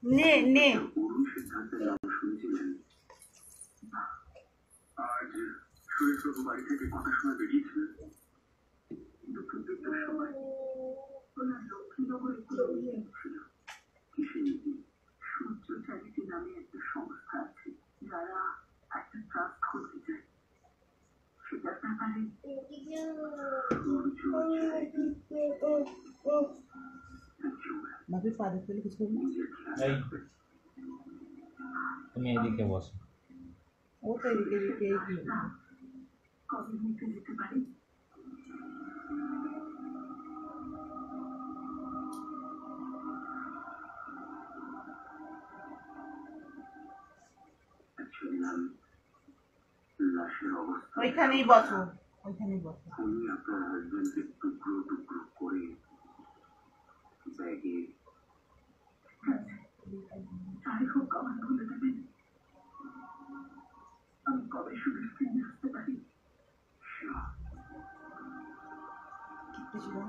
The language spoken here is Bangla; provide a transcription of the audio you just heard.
নে নে আজ সুরেশবাবু বাড়ি থেকে কটার সময় বেরিয়েছিলেন? দুপুর 2টার সময়। ওনার লক্ষ্মীনগর একটু অভিযান ছিল। কিসে নীতি? সূর্য চ্যারিটি নামে একটা সংস্থা আছে যারা একটা ট্রাস্ট করতে চায়। সেটার ব্যাপারে বাকি পারে ফেলে কিছু না। তুমি এদিকে বসো। ও তো এদিকে এদিকে এগিয়ে কবে নিতে যেতে পারি? লাশের অবস্থা ওইখানেই বসো, ওইখানেই বসো। উনি আপনার হাজবেন্ডকে টুকরো টুকরো করে ব্যাগে যাই হোক আমার বলে দেবেন আমি কবে সুরেশকে নিয়ে আসতে পারি? কিছু না